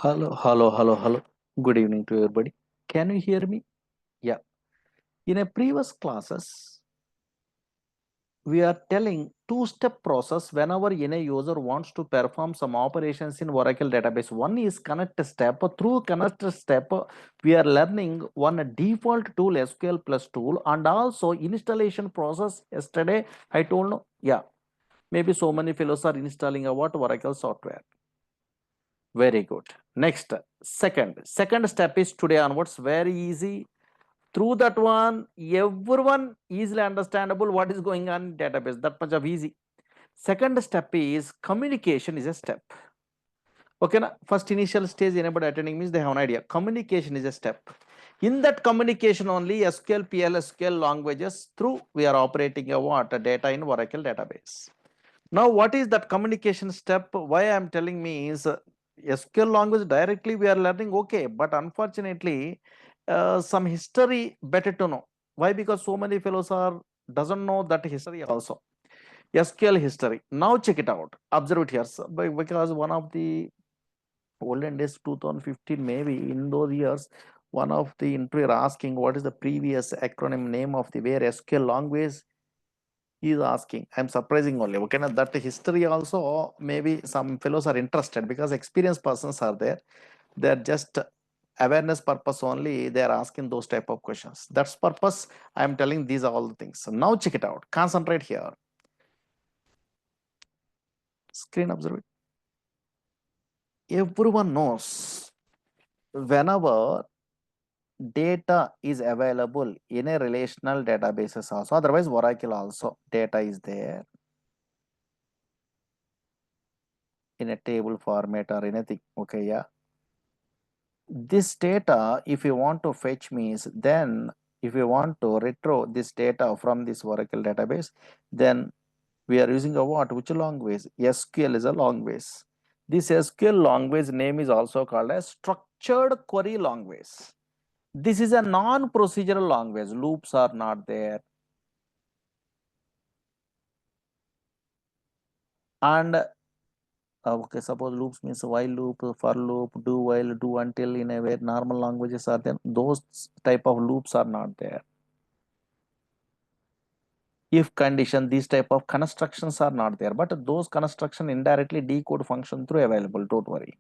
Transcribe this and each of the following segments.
Hello, hello, hello, hello. Good evening to everybody. Can you hear me? Yeah. In a previous classes, we are telling two-step process whenever any user wants to perform some operations in Oracle database. One is connect step. Through connect step, we are learning one default tool, SQL plus tool, and also installation process. Yesterday, I told no, yeah, maybe so many fellows are installing a what Oracle software. Very good. Next, second step is today onwards, very easy. Through that one, everyone easily understandable what is going on in database, that much of easy. Second step is communication is a step. Okay, na? First initial stage anybody attending means they have an idea. Communication is a step. In that communication only SQL PL SQL languages through we are operating a what a data in Oracle database. Now what is that communication step? Why I am telling me is SQL language directly we are learning, okay, but unfortunately some history better to know. Why? Because so many fellows are doesn't know that history also. SQL history. Now check it out. Observe it here. So, because one of the olden days 2015 maybe in those years one of the interviewer asking what is the previous acronym name of the where SQL language he is asking. I'm surprising only. Okay, now that history also maybe some fellows are interested because experienced persons are there. They're just awareness purpose only. They're asking those type of questions. That's purpose. I'm telling these are all the things. So now check it out. Concentrate here. Screen observe it. Everyone knows whenever data is available in a relational databases also. Otherwise, Oracle also data is there in a table format or anything. Okay, yeah. This data, if you want to fetch means, then if you want to retro this data from this Oracle database, then we are using a what? Which language? SQL is a language. This SQL language name is also called as structured query language. This is a non-procedural language. Loops are not there. And okay, suppose loops means while loop, for loop, do while, do until in a way normal languages are there. Those type of loops are not there. If condition, these type of constructions are not there, but those construction indirectly decode function through available, don't worry.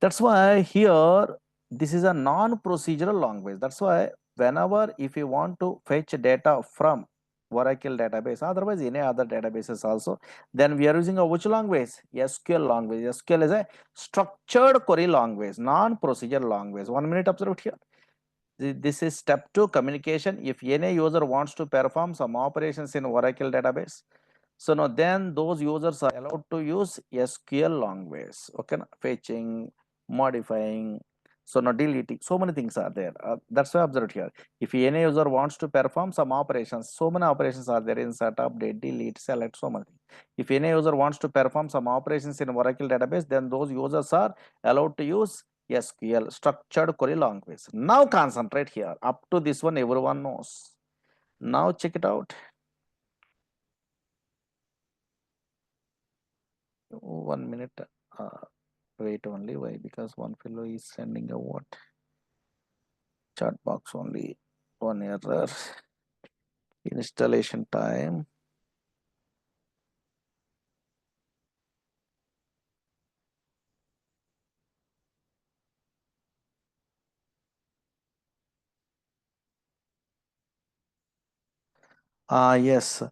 That's why here this is a non-procedural language. That's why whenever if you want to fetch data from Oracle database, otherwise any other databases also, then we are using a which language? SQL language. SQL is a structured query language, non-procedural language. 1 minute, observe here. This is step 2, communication. If any user wants to perform some operations in Oracle database, so now then those users are allowed to use SQL language. Okay, fetching, modifying, so now deleting, so many things are there. That's why observed here. If any user wants to perform some operations, so many operations are there: insert, update, delete, select, so many things. If any user wants to perform some operations in Oracle database, then those users are allowed to use SQL, structured query language. Now concentrate here. Up to this one, everyone knows. Now check it out. 1 minute. Wait only. Why? Because one fellow is sending a what? Chat box only. One error. Installation time. Yes.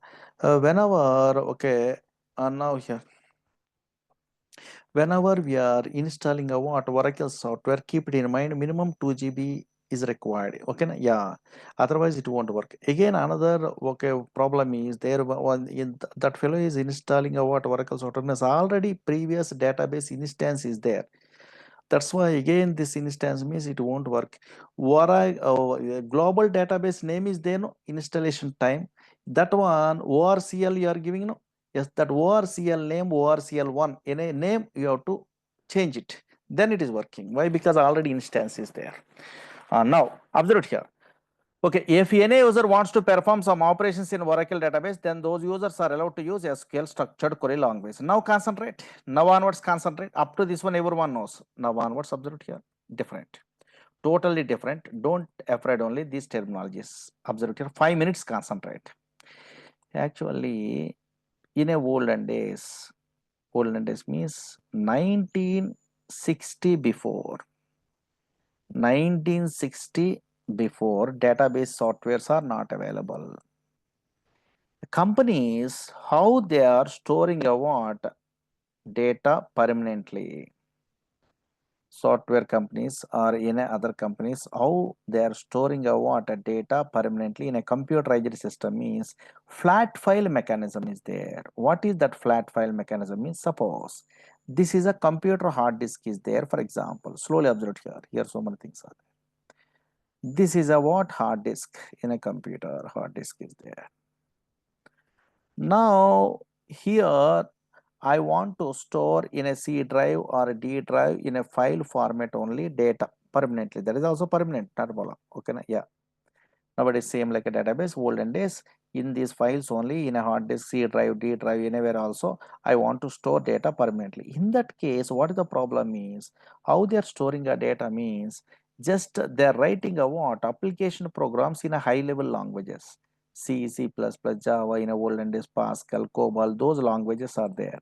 Whenever, okay, now here. Whenever we are installing a what Oracle software, keep it in mind minimum 2 GB is required. Okay, yeah. Otherwise, it won't work. Again, another okay problem is there. One in that fellow is installing a what Oracle software is already previous database instance is there. That's why again this instance means it won't work. Global database name is there, no installation time. That one ORCL you are giving, no. Yes, that ORCL name ORCL1 in a name you have to change it. Then it is working. Why? Because already instance is there. Now observe it here. Okay, if any user wants to perform some operations in Oracle database, then those users are allowed to use SQL structured query language. Now concentrate. Now onwards concentrate. Up to this one, everyone knows. Now onwards, observe it here. Different. Totally different. Don't afraid only these terminologies. Observe it here. 5 minutes concentrate. Actually, in a olden days means 1960 before. 1960 before, database softwares are not available. Companies, how they are storing a what? Data permanently. Software companies or in other companies, how they are storing a what? Data permanently in a computerized system means flat file mechanism is there. What is that flat file mechanism means? Suppose this is a computer hard disk is there, for example. Slowly observe here. Here so many things are there. This is a what? Hard disk in a computer. Hard disk is there. Now here I want to store in a C drive or a D drive in a file format only data permanently. That is also permanent, not problem. Okay, yeah. Nowadays same like a database. Olden days in these files only in a hard disk, C drive, D drive, anywhere also I want to store data permanently. In that case, what is the problem is how they are storing a data means just they are writing a what application programs in a high level languages. C, C++, Java in a olden days, Pascal, COBOL, those languages are there.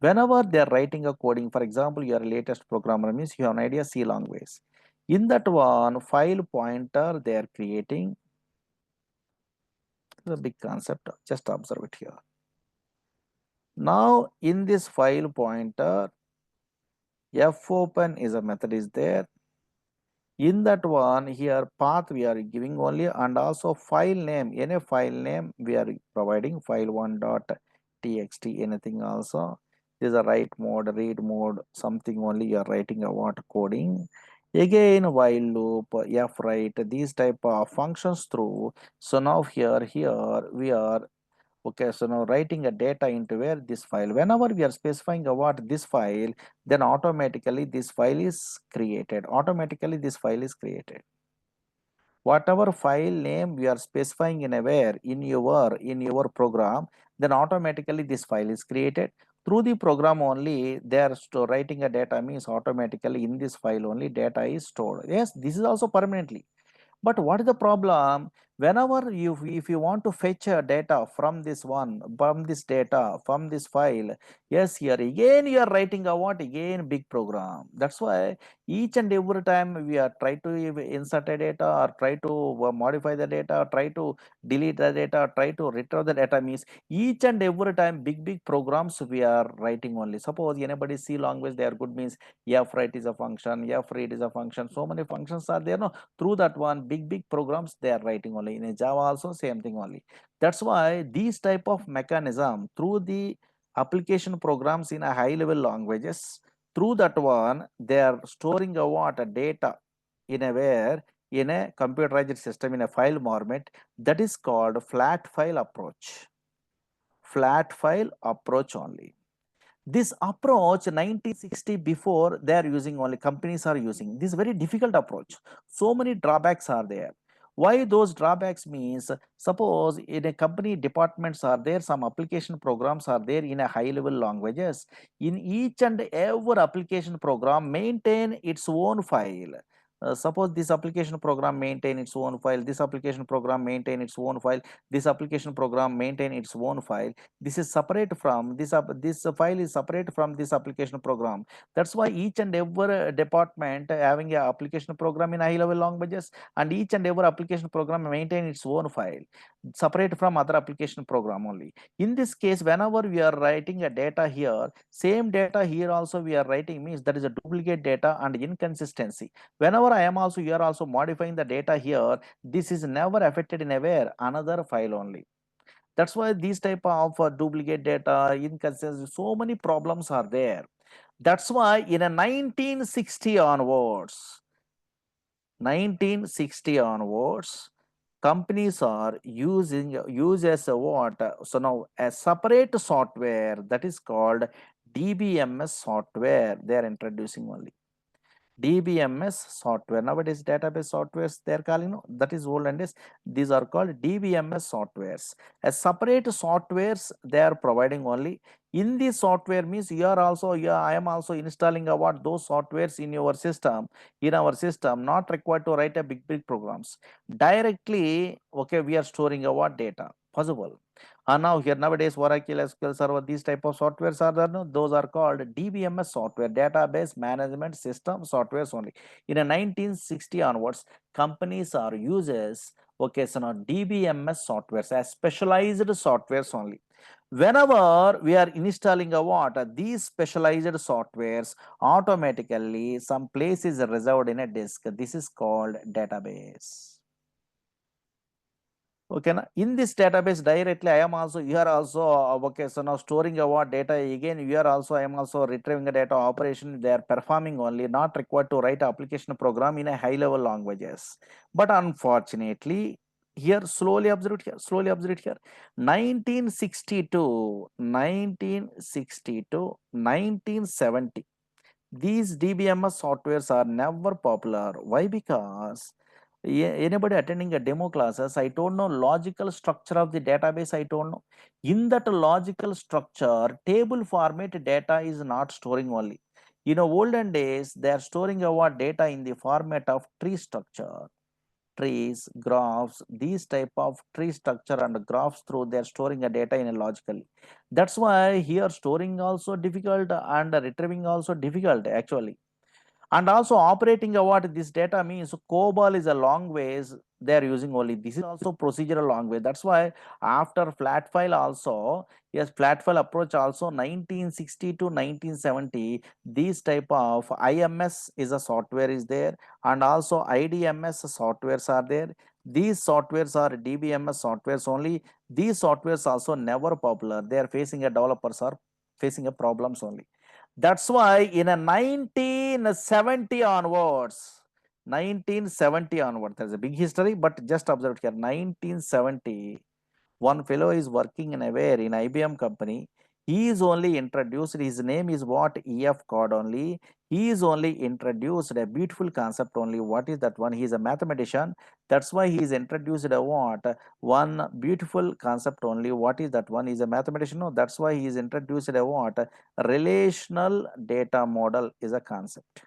Whenever they are writing a coding, for example, your latest programmer means you have an idea C language. In that one file pointer they are creating the big concept. Just observe it here. Now in this file pointer, fopen is a method is there. In that one here path we are giving only and also file name. Any file name we are providing file1.txt anything also. This is a write mode, read mode, something only you are writing a what coding. Again while loop, write, these type of functions through. So now here we are okay. So now writing a data into where this file. Whenever we are specifying a what this file, then automatically this file is created. Automatically this file is created. Whatever file name we are specifying in a where in your program, then automatically this file is created. Through the program only they are writing a data means automatically in this file only data is stored. Yes, this is also permanently. But what is the problem? Whenever if you want to fetch a data from this data, from this file, yes, here again you are writing a what? Again big program. That's why each and every time we are try to insert a data or try to modify the data, try to delete the data, try to retrieve the data means each and every time big programs we are writing only. Suppose anybody C language they are good means fwrite is a function, fread is a function. So many functions are there. No, through that one big programs they are writing only. In a Java also same thing only. That's why these type of mechanism through the application programs in a high level languages, through that one they are storing a what? A data in a where in a computerized system in a file format. That is called flat file approach. Flat file approach only. This approach 1960 before they are using only, companies are using this very difficult approach. So many drawbacks are there. Why those drawbacks means, suppose in a company departments are there, some application programs are there in a high level languages. In each and every application program maintain its own file. Suppose this application program maintain its own file, this application program maintain its own file, this application program maintain its own file. This is separate from this file is separate from this application program. That's why each and every department having a application program in high level languages, and each and every application program maintain its own file separate from other application program only. In this case, whenever we are writing a data here, same data here also we are writing means that is a duplicate data and inconsistency. Whenever I am also here also modifying the data here, this is never affected in a where another file only. That's why these type of duplicate data, inconsistency, so many problems are there. That's why in a 1960 onwards, companies are use as a what? So now a separate software that is called DBMS software they are introducing only. DBMS software. Nowadays, database softwares they are calling, no, that is old and these are called DBMS softwares. As separate softwares they are providing only. In this software means you are also, I am also installing about those softwares in your system, in our system, not required to write a big programs. Directly, okay, we are storing our data, possible. And now here nowadays Oracle SQL Server, these type of softwares are there, no? Those are called DBMS software, database management system softwares only. In a 1960 onwards, companies are uses, okay, so now DBMS softwares as specialized softwares only. Whenever we are installing a what, these specialized softwares, automatically some place is reserved in a disk. This is called database. Okay, in this database directly, I am also, you are also, okay, so now storing our data again, you are also, I am also retrieving the data operation, they are performing only, not required to write application program in a high level languages. But unfortunately, here, slowly observe it here, 1962, 1970, these DBMS softwares are never popular. Why? Because anybody attending a demo classes, I don't know logical structure of the database, I don't know. In that logical structure, table format data is not storing only. In olden days, they are storing our data in the format of tree structure. Trees, graphs, these type of tree structure and graphs through they are storing a data in a logical. That's why here storing also difficult and retrieving also difficult actually. And also operating what this data means, COBOL is a long ways they are using only. This is also procedural language. That's why after flat file also, yes, flat file approach also 1960 to 1970, these type of IMS is a software is there, and also IDMS softwares are there. These softwares are DBMS softwares only. These softwares also never popular. They are facing a developers are facing a problems only. That's why in a 1970 onwards, 1970 onwards, there's a big history, but just observe here, 1970, one fellow is working in a where in IBM company. He is only introduced, his name is what, EF code only. He is only introduced a beautiful concept only. What is that one? He is a mathematician. That's why he is introduced a what? One beautiful concept only. What is that one? He is a mathematician. No, that's why he is introduced a what? Relational data model is a concept.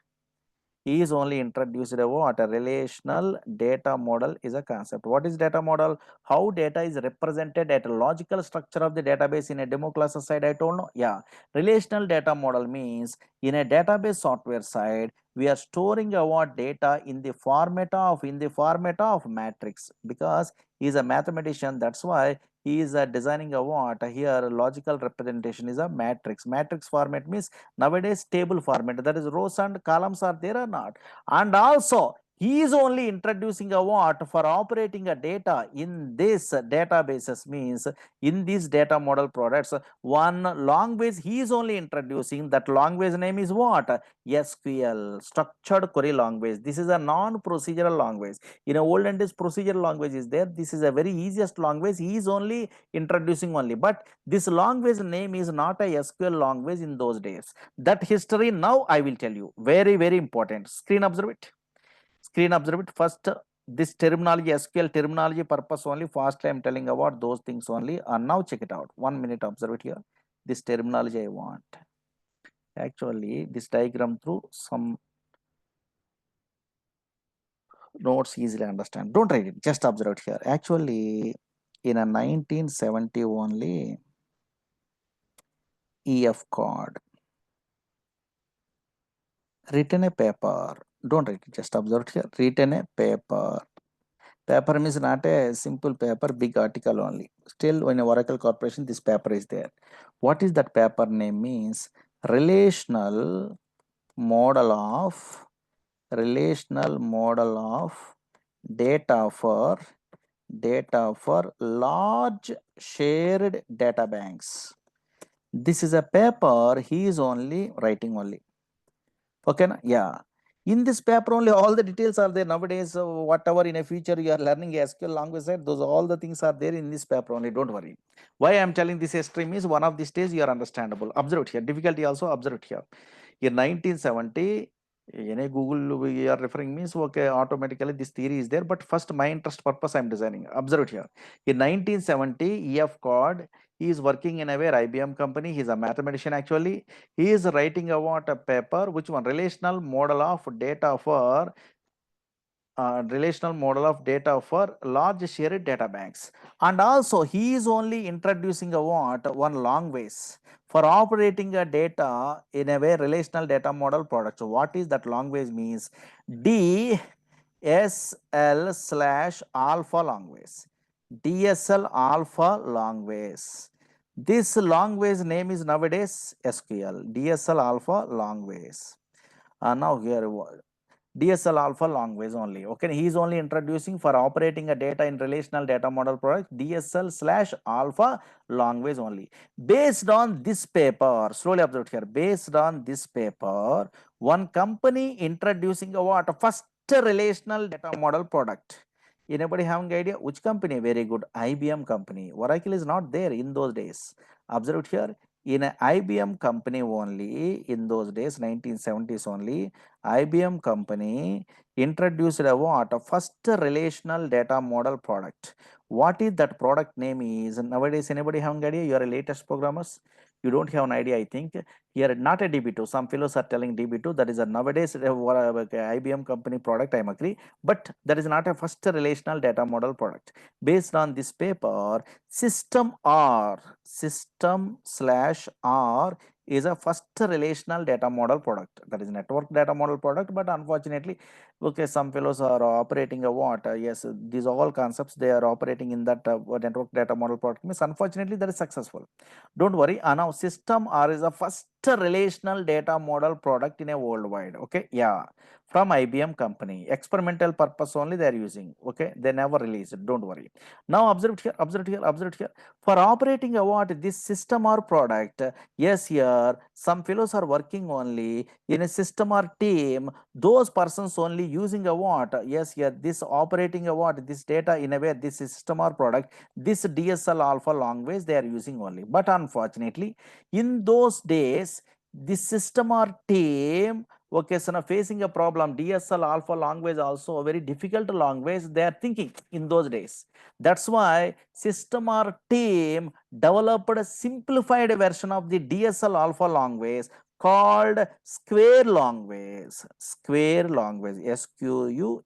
He is only introduced a what? A relational data model is a concept. What is data model? How data is represented at a logical structure of the database in a demo class side, I told no. Yeah, relational data model means in a database software side, we are storing our data in the format of matrix, because he is a mathematician. That's why he is designing a what here logical representation is a matrix. Matrix format means nowadays table format, that is rows and columns are there or not. And also he is only introducing a what for operating a data in this databases means in these data model products, one language he is only introducing. That language name is what? SQL, structured query language. This is a non-procedural language. In a olden days procedural language is there. This is a very easiest language. He is only introducing only, but this language name is not a SQL language in those days. That history now I will tell you. Very important. Screen observe it. Screen observe it. First, this terminology, SQL terminology purpose only. Fast I am telling about those things only. And now check it out. 1 minute observe it here. This terminology I want. Actually, this diagram through some notes easily understand. Don't write it. Just observe it here. Actually, in a 1970 only, EF code written a paper. Don't write it, just observe it here. Written a paper. Paper means not a simple paper, big article only. Still, in Oracle Corporation, this paper is there. What is that paper name means? Relational model of data for large shared data banks. This is a paper he is only writing only. Okay, yeah. In this paper only all the details are there nowadays. Whatever in a future you are learning SQL language side, those all the things are there in this paper only. Don't worry. Why I am telling this stream is one of the stage you are understandable. Observe it here. Difficulty also observe it here. In 1970, any Google we are referring means okay, automatically this theory is there. But first, my interest purpose I'm designing. Observe it here. In 1970, E.F. Cod, he is working in a where IBM company. He is a mathematician actually. He is writing about a paper which one relational model of data for large shared data banks, and also he is only introducing a what one long ways for operating a data in a way relational data model product. So what is that long ways means? DSL slash alpha long ways, DSL alpha long ways. This long ways name is nowadays SQL DSL alpha long ways. Now here DSL alpha long ways only. Okay, he is only introducing for operating a data in relational data model product DSL slash alpha long ways only. Based on this paper, slowly observe here. Based on this paper, one company introducing a what first relational data model product. Anybody having idea which company? Very good, IBM company. Oracle is not there in those days. Observe it here. In an IBM company only in those days, 1970s only, IBM company introduced a what? A first relational data model product. What is that product name is? Nowadays, anybody have an idea? You are a latest programmers. You don't have an idea, I think. Here, not a DB2. Some fellows are telling DB2. That is a nowadays IBM company product, I am agree. But that is not a first relational data model product. Based on this paper, system slash R is a first relational data model product, that is network data model product. But unfortunately, okay, some fellows are operating a what yes, these all concepts they are operating in that network data model product means unfortunately that is successful. Don't worry, now system R is a first relational data model product in a worldwide. Okay, yeah, from IBM company, experimental purpose only they are using. Okay, they never release it, don't worry. Now observe it here, observe it here, observe it here. For operating a what this system or product, yes, here some fellows are working only in a system or team, those persons only using a what? Yes, here this operating a what? This data in a way, this system or product, this DSL alpha long ways they are using only. But unfortunately, in those days, this system or team, okay, so now facing a problem, DSL alpha long ways also a very difficult long ways they are thinking in those days. That's why system or team developed a simplified version of the DSL alpha long ways called square long ways. Square long ways, SQUARE,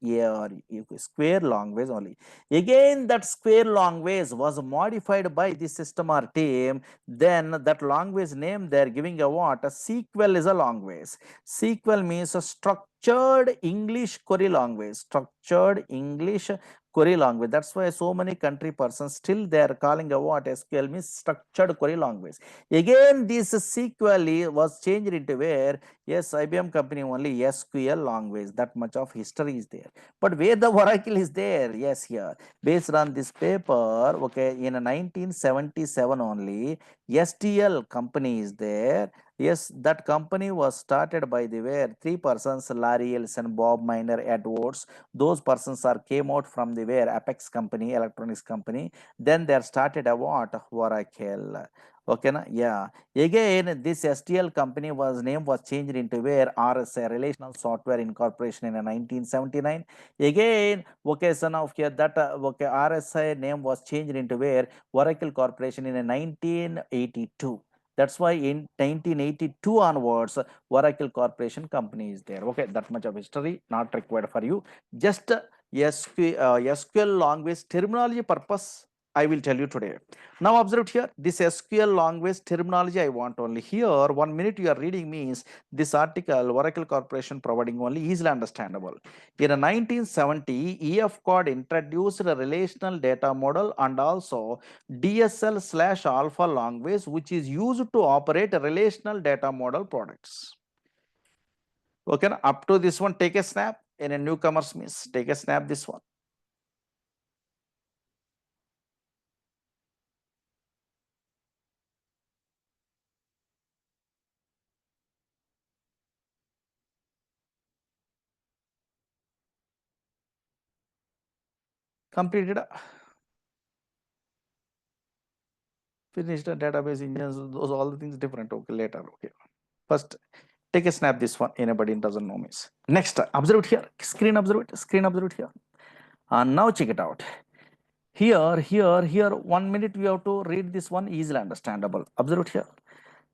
square long ways only. Again, that square long ways was modified by the system or team. Then that long ways name they are giving a what? A SQL is a long ways. SQL means a structured English query long ways. Structured English query language. That's why so many country persons still they are calling a what? SQL means structured query language. Again, this SQL was changed into where? Yes, IBM company only SQL language. That much of history is there. But where the Oracle is there? Yes, here. Based on this paper, okay, in 1977 only, STL company is there. Yes, that company was started by the where three persons, Larry Ellison, Bob Miner, Edwards. Those persons are came out from the where Apex company, electronics company. Then they are started a what? Oracle. Okay, na? Yeah. Again, this STL company was name was changed into where RSA, Relational Software Incorporation in 1979. Again, okay, so now here that okay, RSA name was changed into where Oracle Corporation in 1982. That's why in 1982 onwards, Oracle Corporation company is there. Okay, that much of history not required for you. Just SQL language terminology purpose I will tell you today. Now observe here, this SQL language terminology I want only here. 1 minute you are reading means this article Oracle Corporation providing only easily understandable. In 1970, EF Cod introduced a relational data model and also DSL slash alpha language which is used to operate relational data model products. Okay, up to this one, take a snap. In a newcomers means take a snap this one. Completed. Finished database engines, those all the things different. Okay, later. Okay. First, Take a snap this one. Anybody doesn't know means. Next, observe it here. Screen observe it. Screen observe it here. And now check it out. Here, 1 minute we have to read this one, easily understandable. Observe it here.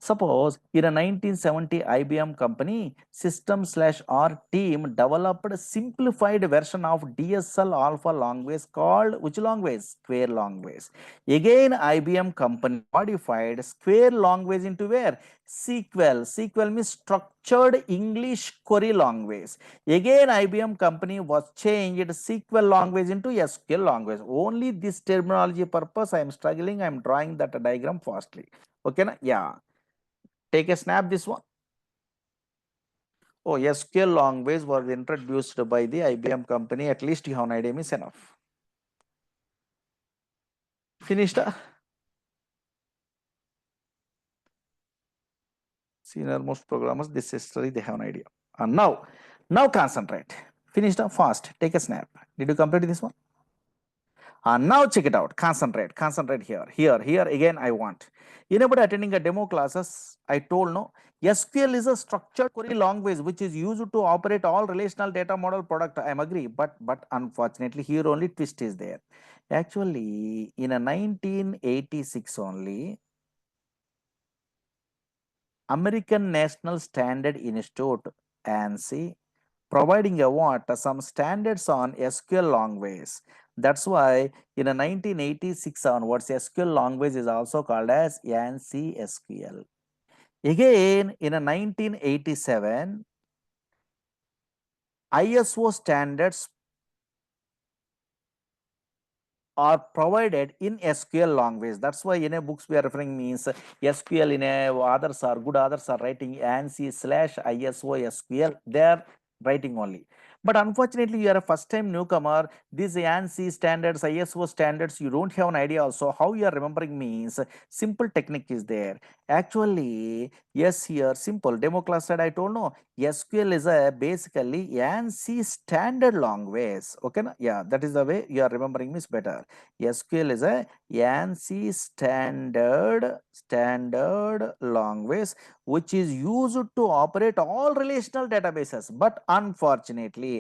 Suppose in a 1970 IBM company, system/R team developed a simplified version of DSL alpha language called which language? Square language. Again, IBM company modified square language into where? SQL. SQL means structured English query language. Again, IBM company was changed SQL language into SQL language. Only this terminology purpose I am struggling. I am drawing that diagram fastly. Okay, na? Yeah. Take a snap this one. Oh, SQL language was introduced by the IBM company. At least you have an idea is enough. Finished? Senior most programmers, this history, they have an idea. And now concentrate. Finished? Fast. Take a snap. Did you complete this one? And now check it out. Concentrate here. Again, I want. Anybody attending a demo classes, I told no. SQL is a structured query language which is used to operate all relational data model product. I am agree, but unfortunately here only twist is there. Actually, in a 1986 only, American National Standard Institute ANSI providing a what some standards on SQL language. That's why in a 1986 onwards, SQL language is also called as ANSI SQL. Again, in a 1987, ISO standards are provided in SQL language. That's why in a books we are referring means SQL in a others are good, others are writing ANSI/ISO SQL. They are writing only. But unfortunately, you are a first time newcomer. These ANSI standards, ISO standards, you don't have an idea also how you are remembering means. Simple technique is there. Actually, yes, here simple demo class said I told no. SQL is a basically ANSI standard language. Okay, na? Yeah, that is the way you are remembering means better. SQL is a ANSI standard language which is used to operate all relational databases. But unfortunately,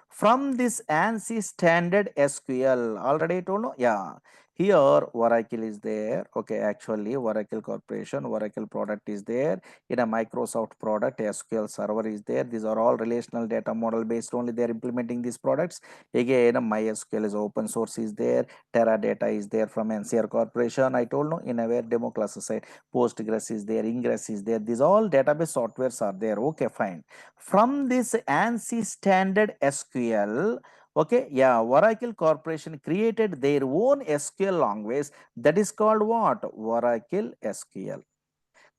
from this ANSI standard SQL, already told no, yeah. Here Oracle is there. Okay, actually Oracle Corporation, Oracle product is there. In a Microsoft product, SQL Server is there. These are all relational data model based only. They are implementing these products. Again, MySQL is open source is there. Teradata is there from NCR Corporation. I told no in our demo classes side. Postgres is there. Ingress is there. These all database softwares are there. Okay, fine. From this ANSI standard SQL, okay, yeah, Oracle Corporation created their own SQL language that is called what? Oracle SQL.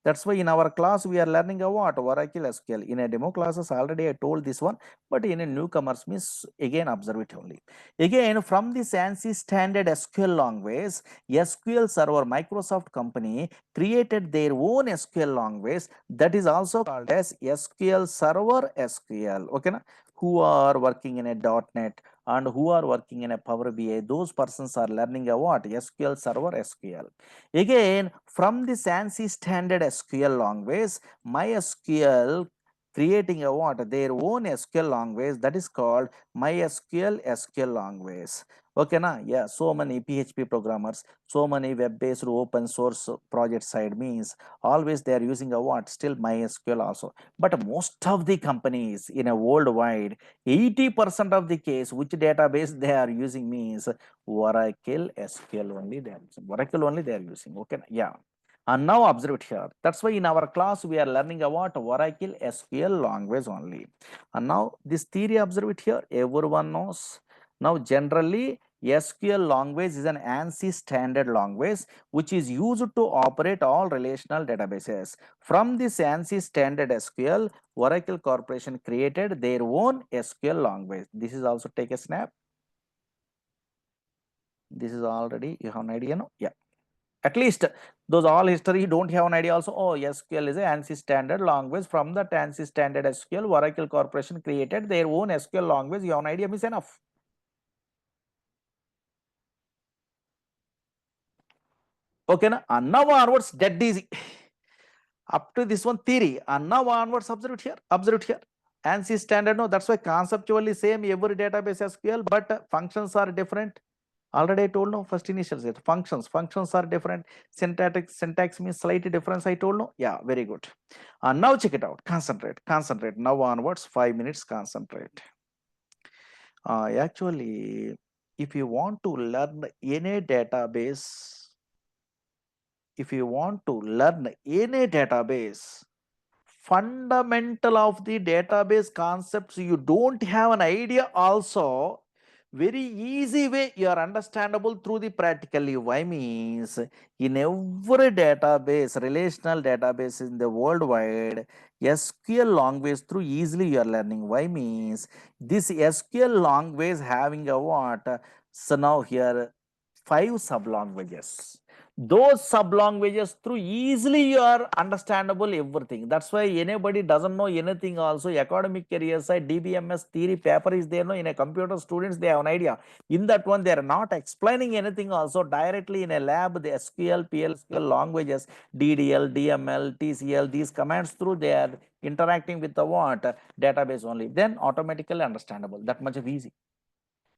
That's why in our class we are learning a what? Oracle SQL. In a demo classes already I told this one, but in a newcomers means again observe it only. Again from this ANSI standard SQL language, SQL Server Microsoft company created their own SQL language that is also called as SQL Server SQL. Okay, na? Who are working in a .NET and who are working in a Power BI, those persons are learning a what? SQL Server SQL. Again, from this ANSI standard SQL language, MySQL creating a what? Their own SQL language that is called MySQL SQL language. Okay, na? Yeah, so many PHP programmers, so many web-based open source project side means always they are using a what? Still MySQL also. But most of the companies in a worldwide, 80% of the case, which database they are using means Oracle SQL only they are using. Oracle only they are using. Okay, yeah. And now observe it here. That's why in our class we are learning about Oracle SQL language only. And now this theory observe it here. Everyone knows. Now generally SQL language is an ANSI standard language which is used to operate all relational databases. From this ANSI standard SQL, Oracle Corporation created their own SQL language. This is also take a snap. This is already you have an idea, no? Yeah. At least those all history you don't have an idea also. Oh, SQL is a ANSI standard language. From that ANSI standard SQL, Oracle Corporation created their own SQL language. You have an idea is enough. Okay, na? And now onwards, dead easy. Up to this one theory, and now onwards observe it here. ANSI standard, no, that's why conceptually same every database SQL, but functions are different. Already I told no, first initial set functions are different. Syntax means slightly difference. I told no, yeah, very good. And now check it out. Concentrate. Now onwards 5 minutes. Concentrate. Actually, if you want to learn any database, fundamental of the database concepts you don't have an idea also, very easy way you are understandable through the practically. Why means in every database, relational database in the worldwide, SQL language through easily you are learning. Why means this SQL language having a what? So now here 5 sub languages. Those sub languages through easily you are understandable everything. That's why anybody doesn't know anything also. Academic career side, DBMS theory paper is there, no, in a computer students they have an idea. In that one they are not explaining anything also. Directly in a lab the SQL PL SQL languages, DDL, DML, TCL, these commands through they are interacting with the what? Database only. Then automatically understandable. That much of easy.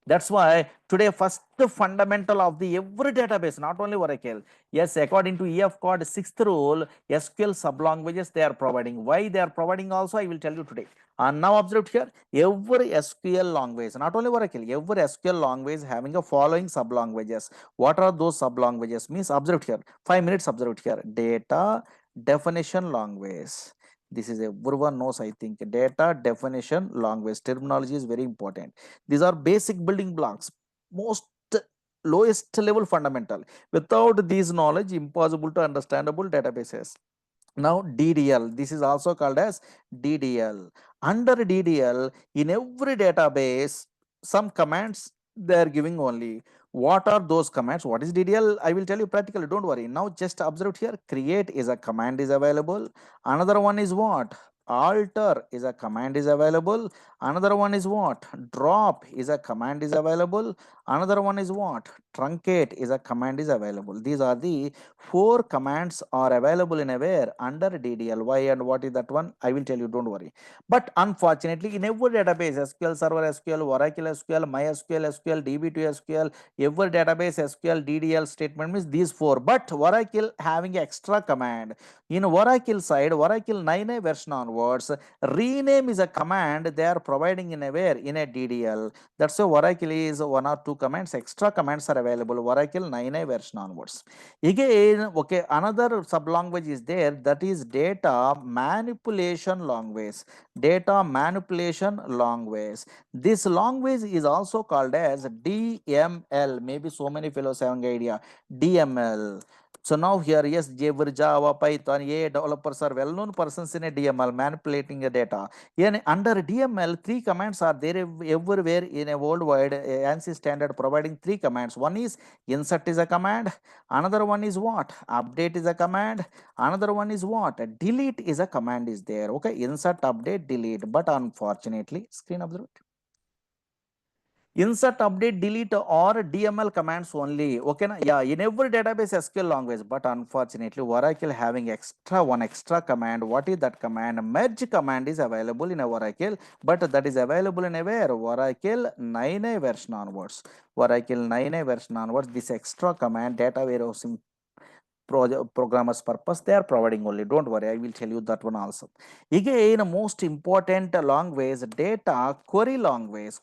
That's why today first fundamental of the every database, not only Oracle. Yes, according to EF code 6th rule, SQL sublanguages they are providing. Why they are providing also I will tell you today. And now observe here, every SQL language, not only Oracle, every SQL language having a following sublanguages. What are those sublanguages? Means observe here. 5 minutes observe here. Data definition language. This is everyone knows, I think. Data definition language terminology is very important. These are basic building blocks, most lowest level fundamental. Without these knowledge, impossible to understandable databases. Now DDL, this is also called as DDL. Under DDL, in every database, some commands they are giving only. What are those commands? What is DDL? I will tell you practically, don't worry. Now just observe here, create is a command is available. Another one is what? Alter is a command is available. Another one is what? Drop is a command is available. Another one is what? Truncate is a command is available. These are the 4 commands are available in a where under DDL. Why and what is that one? I will tell you, don't worry. But unfortunately, in every database, SQL Server SQL, Oracle SQL, MySQL SQL, DB2 SQL, every database SQL DDL statement means these 4. But Oracle having extra command. In Oracle side, Oracle 9 version onwards, rename is a command they are providing in a where? In a DDL. That's why Oracle is 1 or 2 commands, extra commands are available. Oracle 9 version onwards. Again, okay, another sub language is there, that is data manipulation language. Data manipulation language. This language is also called as DML. Maybe so many fellows having idea. DML. So now here, yes, Java, Python, AI developers are well-known persons in a DML, manipulating the data. Under DML, 3 commands are there everywhere in a worldwide ANSI standard providing 3 commands. One is insert is a command. Another one is what? Update is a command. Another one is what? Delete is a command is there. Okay, insert, update, delete. But unfortunately, screen observe. Insert, update, delete or DML commands only. Okay, na? Yeah, in every database SQL language, but unfortunately Oracle having one extra command. What is that command? Merge command is available in a Oracle, but that is available in a where? Oracle 9 version onwards. Oracle 9 version onwards, this extra command, data warehousing programmers purpose they are providing only. Don't worry, I will tell you that one also. Again, most important language, data query language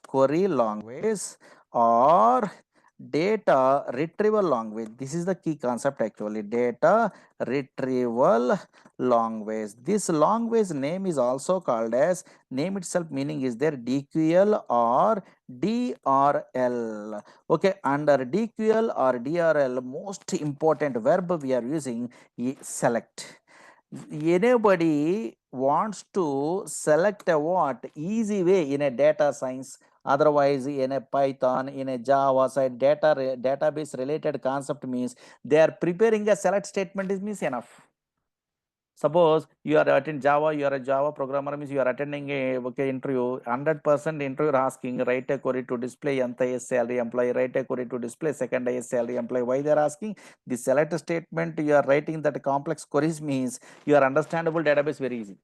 or data retrieval language. This is the key concept actually. Data retrieval language. This language name is also called as, name itself meaning is there, DQL or DRL. Okay, under DQL or DRL, most important verb we are using is select. Anybody wants to select a what? Easy way in a data science. Otherwise, in a Python, in a Java side, database related concept means they are preparing a select statement is means enough. Suppose you are attending Java, you are a Java programmer, means you are attending a interview, 100% interviewer asking, write a query to display nth highest salary employee, write a query to display second highest salary employee. Why they are asking? The select statement you are writing that complex queries means your understandable database very easy.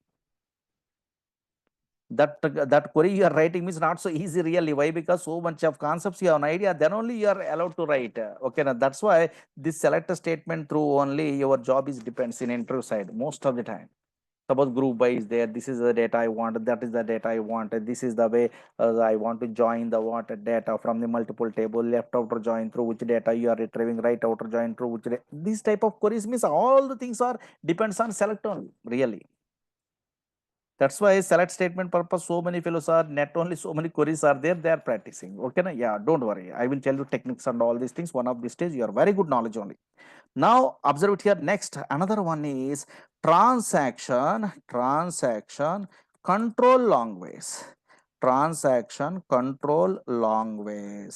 That query you are writing means not so easy really. Why? Because so much of concepts you have an idea, then only you are allowed to write. Okay, now that's why this select statement through only your job is depends in interview side most of the time. Suppose group by is there, this is the data I want, that is the data I want, this is the way I want to join the data from the multiple table, left outer join through which data you are retrieving, right outer join through which this type of queries means all the things are depends on select only really. That's why select statement purpose so many fellows are not only so many queries are there, they are practicing. Okay, na? Yeah, don't worry, I will tell you techniques and all these things. One of these days you are very good knowledge only. Now observe it here. Next, another one is transaction control language. Transaction control language.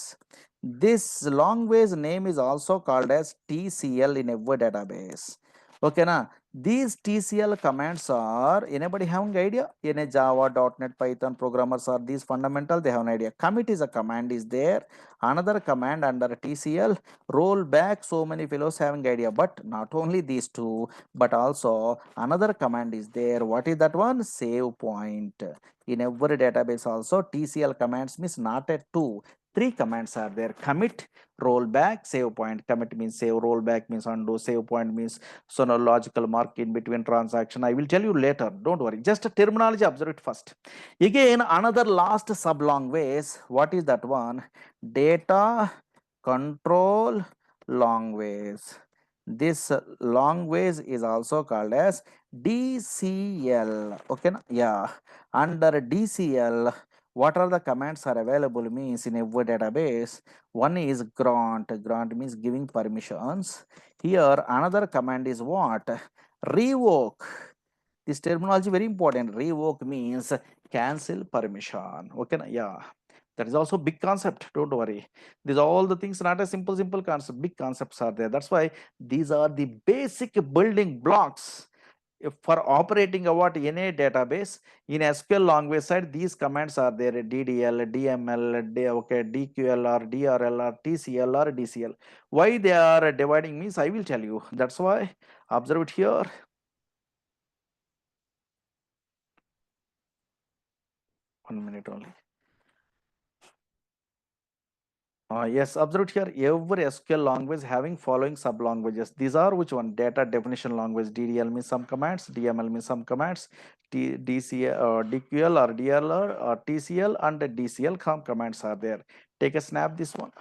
This language name is also called as TCL in a word database. Okay, na? These TCL commands are, anybody having idea? In a Java, .NET, Python programmers are these fundamental, they have an idea. Commit is a command is there. Another command under TCL, roll back, so many fellows having idea. But not only these two, but also another command is there. What is that one? Save point. In every database also, TCL commands means not a two. Three commands are there: commit, roll back, save point. Commit means save, roll back means undo, save point means so no logical mark in between transaction. I will tell you later, don't worry, just a terminology, observe it first. Again, another last sub language. What is that one? Data control language. This language is also called as DCL. Okay, yeah. Under DCL, what are the commands are available means in a database? One is grant. Grant means giving permissions. Here another command is what? Revoke. This terminology very important. Revoke means cancel permission. Okay, yeah. That is also big concept. Don't worry. These are all the things, not a simple concept. Big concepts are there. That's why these are the basic building blocks for operating about any database. In SQL language side, these commands are there: DDL, DML, DQL, or DRL, or TCL, or DCL. Why they are dividing means I will tell you. That's why observe it here. 1 minute only. Yes, observe here. Every SQL language having following sub languages. These are which one? Data definition language. DDL means some commands. DML means some commands. DCL, DQL or DLR or TCL and DCL commands are there. Take a snap this one.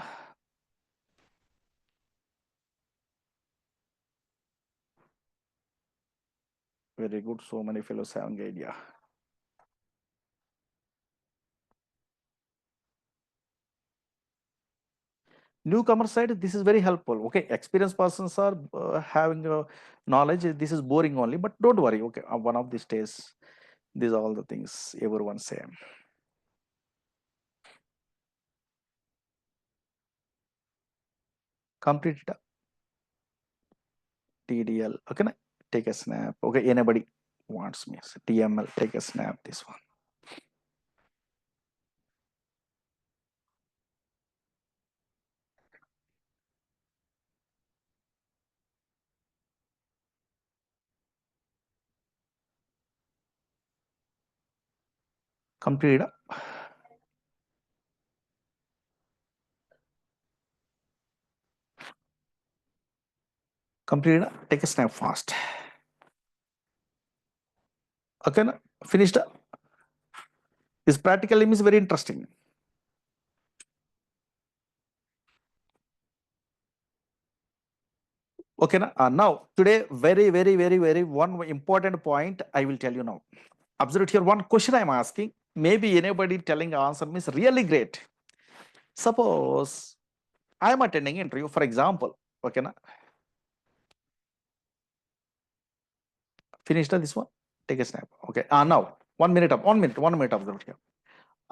Very good. So many fellows having idea. Newcomer side, this is very helpful. Okay, experienced persons are having knowledge. This is boring only, but don't worry. Okay, one of these days, these are all the things everyone same. Complete it. TDL. Okay, take a snap. Okay, anybody wants me? So TML, take a snap. This one. Complete. Complete. Take a snap fast. Okay, finished. This practically is very interesting. Okay, now today very one important point I will tell you now. Observe here, one question I am asking. Maybe anybody telling answer means really great. Suppose I am attending interview, for example. Okay, finished this one. Take a snap. Okay. Now 1 minute up. 1 minute observe here.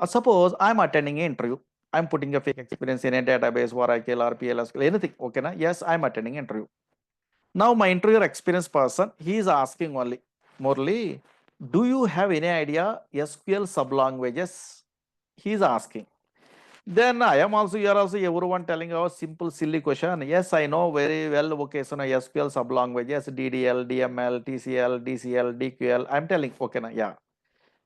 Suppose I'm attending an interview. I'm putting a fake experience in a database, Oracle or PL, anything. Okay, yes, I'm attending interview. Now my interviewer experienced person, he is asking only, Murali, do you have any idea SQL sublanguages? He is asking. Then I am also, you are also everyone telling our simple silly question. Yes, I know very well. Okay, so now SQL sublanguages, DDL, DML, TCL, DCL, DQL. I'm telling, okay, now, yeah.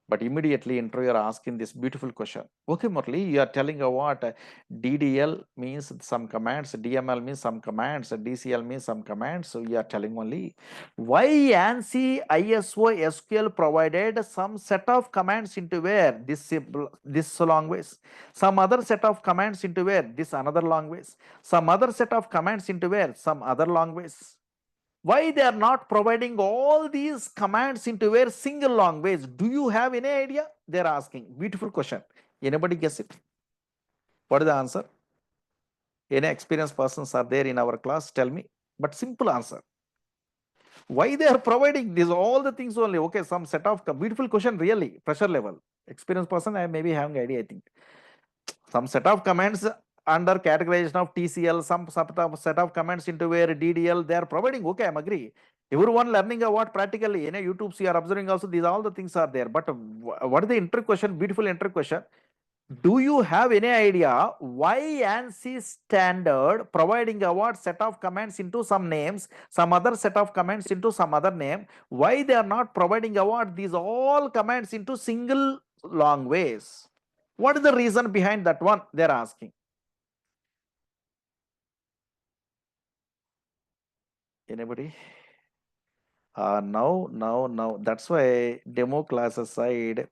But immediately interviewer asking this beautiful question. Okay, Murali, you are telling what DDL means some commands, DML means some commands, DCL means some commands. So you are telling only why ANSI ISO SQL provided some set of commands into where this language, some other set of commands into where this another language, some other set of commands into where some other language. Why they are not providing all these commands into a single language? Do you have any idea? They are asking. Beautiful question. Anybody guess it? What is the answer? Any experienced persons are there in our class? Tell me. But simple answer. Why they are providing these all the things only? Okay, some set of beautiful question. Really, pressure level. Experienced person, I may be having idea. I think some set of commands under categorization of TCL, some set of commands into where DDL they are providing. Okay, I'm agree. Everyone learning what practically in a YouTube you are observing also these all the things are there. But what is the inter question? Beautiful inter question. Do you have any idea why ANSI standard providing a what set of commands into some names, some other set of commands into some other name? Why they are not providing a what these all commands into single language? What is the reason behind that one? They are asking. Anybody? Now. That's why demo classes side,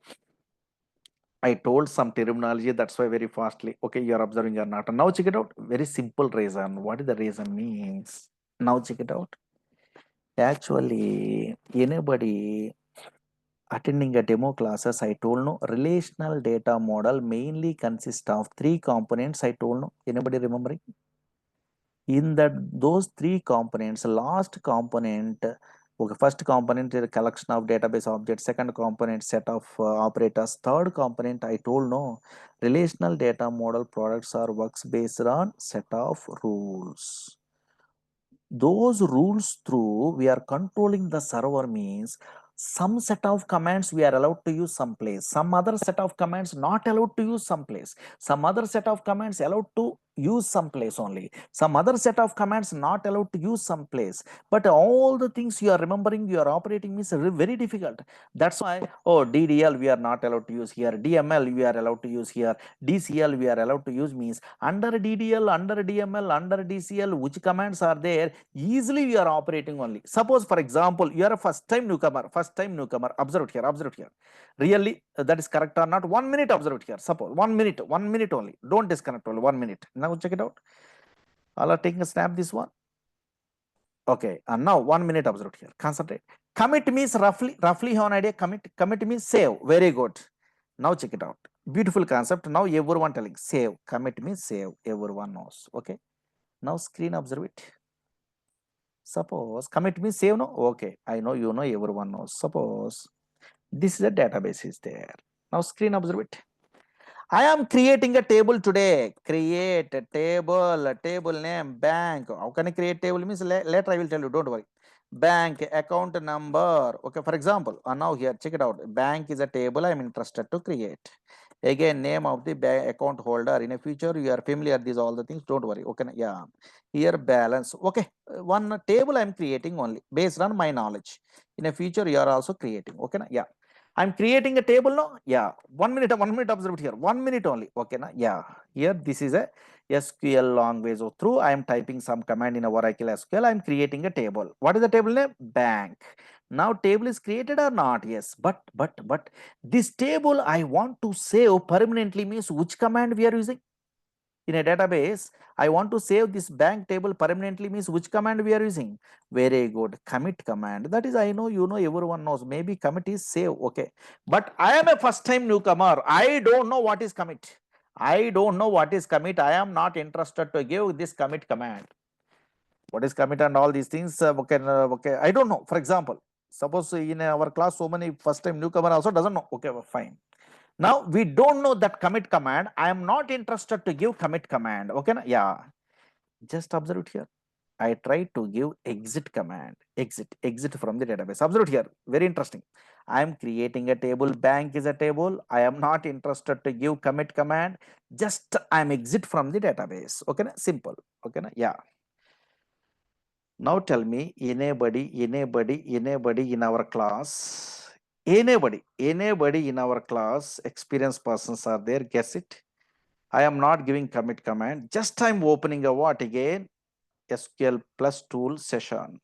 I told some terminology. That's why very fastly. Okay, you are observing or not. Now check it out. Very simple reason. What is the reason means? Now check it out. Actually, anybody attending a demo classes, I told no relational data model mainly consists of three components. I told no. Anybody remembering? In that those three components, last component, okay, first component is a collection of database objects, second component set of operators, third component I told no relational data model products are works based on set of rules. Those rules through we are controlling the server means some set of commands we are allowed to use someplace, some other set of commands not allowed to use someplace, some other set of commands allowed to use someplace only, some other set of commands not allowed to use someplace. But all the things you are remembering, you are operating means very difficult. That's why, oh, DDL we are not allowed to use here, DML we are allowed to use here, DCL we are allowed to use means under DDL, under DML, under DCL, which commands are there, easily you are operating only. Suppose for example, you are a first time newcomer, observe it here. Really, that is correct or not? 1 minute, observe it here. Suppose 1 minute only. Don't disconnect only 1 minute. Now check it out. All are taking a snap this one. Okay, and now 1 minute, observe it here. Concentrate. Commit means roughly have an idea. Commit means save. Very good. Now check it out. Beautiful concept. Now everyone telling save. Commit means save. Everyone knows. Okay. Now screen, observe it. Suppose commit means save, no? Okay, I know, you know, everyone knows. Suppose this is a database is there. Now screen, observe it. I am creating a table today. Create a table name, bank. How can I create table means later I will tell you, don't worry. Bank, account number. Okay, for example, now here, check it out. Bank is a table I am interested to create. Again, name of the bank account holder. In a future, you are familiar these all the things, don't worry. Okay, yeah. Here balance. Okay, one table I am creating only based on my knowledge. In a future, you are also creating. Okay, yeah. I'm creating a table now. Yeah, 1 minute, observe it here. 1 minute only. Okay, na? Yeah. Here, this is a SQL language. So through I am typing some command in a Oracle SQL. I'm creating a table. What is the table name? Bank. Now table is created or not? Yes. But this table I want to save permanently means which command we are using? In a database, I want to save this bank table permanently means which command we are using? Very good, commit command. That is, I know, you know, everyone knows. Maybe commit is save. Okay, but I am a first time newcomer. I don't know what is commit. I don't know what is commit. I am not interested to give this commit command. What is commit and all these things? Okay, I don't know. For example, suppose in our class so many first time newcomer also doesn't know. Okay, fine. Now we don't know that commit command. I am not interested to give commit command. Okay, yeah. Just observe it here. I try to give exit command, exit from the database. Observe here, very interesting. I am creating a table, bank is a table. I am not interested to give commit command, just I am exit from the database. Okay, simple. Okay, yeah. Now tell me, anybody in our class, anybody in our class, experienced persons are there, guess it. I am not giving commit command, just I'm opening a what again? SQL plus tool session.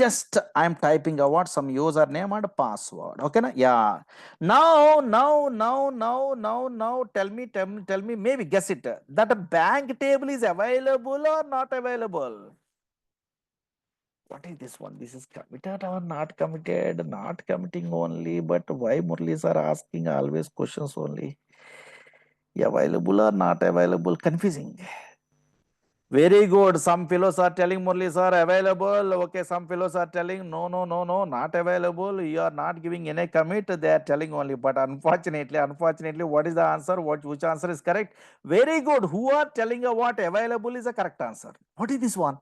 Just I'm typing a what, some username and password. Okay, yeah. Now, tell me, maybe guess it. That a bank table is available or not available? What is this one? This is committed or not committed? Not committing only, but why Murlis are asking always questions only? Available or not available? Confusing. Very good. Some fellows are telling Murli sir available. Okay, some fellows are telling no, not available. You are not giving any commit. They are telling only. But unfortunately, what is the answer? Which answer is correct? Very good. Who are telling what available is a correct answer? What is this one?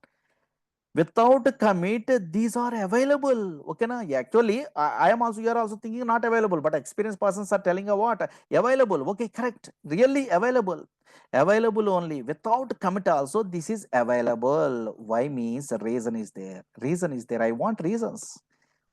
Without commit, these are available. Okay, na? Actually, I am also, you are also thinking not available, but experienced persons are telling what? Available. Okay, correct. Really available. Available only. Without commit also, this is available. Why means reason is there. Reason is there. I want reasons.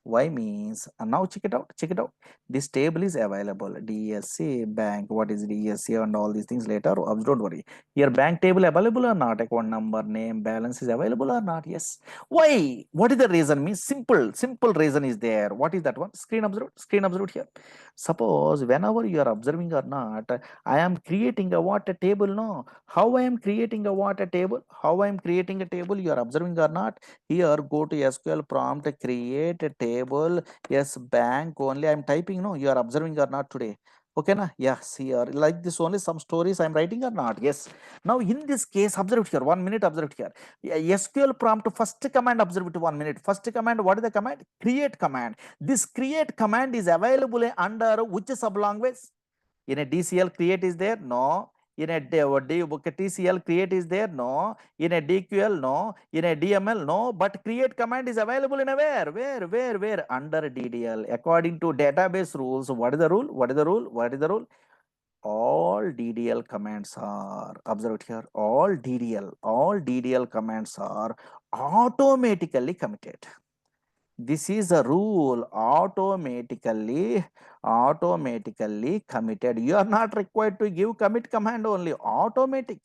Why means, and now check it out. This table is available. DSC, bank, what is DSC and all these things later. Don't worry. Here bank table available or not? Account number, name, balance is available or not? Yes. Why? What is the reason? Means simple reason is there. What is that one? Screen observed here. Suppose whenever you are observing or not, I am creating a what a table. No. How I am creating a what a table? How I am creating a table? You are observing or not? Here go to SQL prompt, create a table. Yes, bank only I am typing. No, you are observing or not today? Okay, na? Yes, here like this only some stories I am writing or not? Yes. Now in this case, observe here. 1 minute, observe here. SQL prompt first command, observe it 1 minute. First command, what is the command? Create command. This create command is available under which sublanguage? In a DCL create is there? No. In a TCL create is there? No. In a DQL? No. In a DML? No. But create command is available in a where? Under DDL. According to database rules, what is the rule? All DDL commands are, observed here, all DDL commands are automatically committed. This is a rule, automatically committed. You are not required to give commit command only, automatic,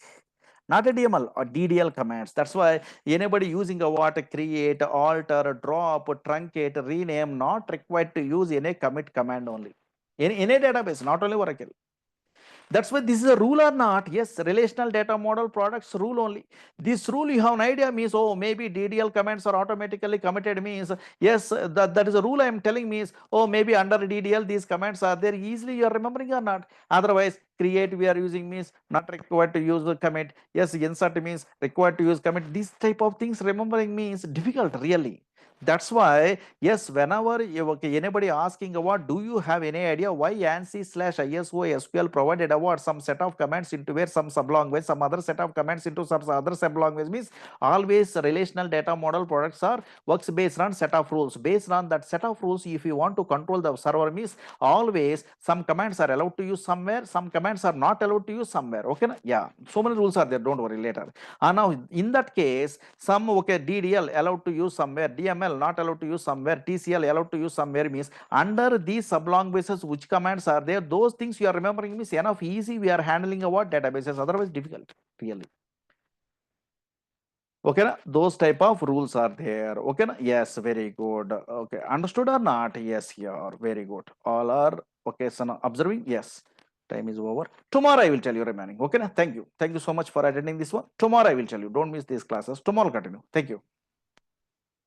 not a DML or DDL commands. That's why anybody using a what, create, alter, drop, truncate, rename, not required to use any commit command only. In a database, not only Oracle. That's why this is a rule or not? Yes, relational data model products rule only. This rule you have an idea means, oh, maybe DDL commands are automatically committed means, yes, that is a rule I am telling means, oh, maybe under DDL these commands are there, easily you are remembering or not. Otherwise, create we are using means not required to use the commit. Yes, insert means required to use commit. These type of things remembering means difficult really. That's why, yes, whenever anybody asking what, do you have any idea why ANSI/ISO SQL provided what some set of commands into where some sublanguage, some other set of commands into some other sublanguage means always relational data model products are works based on set of rules. Based on that set of rules, if you want to control the server means always some commands are allowed to use somewhere, some commands are not allowed to use somewhere. Okay, yeah, so many rules are there. Don't worry later. Now in that case, some DDL allowed to use somewhere, DML not allowed to use somewhere, TCL allowed to use somewhere means under these sublanguages which commands are there, those things you are remembering means enough easy we are handling what databases, otherwise difficult really. Okay, those type of rules are there. Okay, yes, very good. Okay, understood or not? Yes, here, very good. All are okay. So now observing, yes. Time is over. Tomorrow I will tell you remaining. Okay, thank you so much for attending this one. Tomorrow I will tell you. Don't miss these classes. Tomorrow continue. Thank you.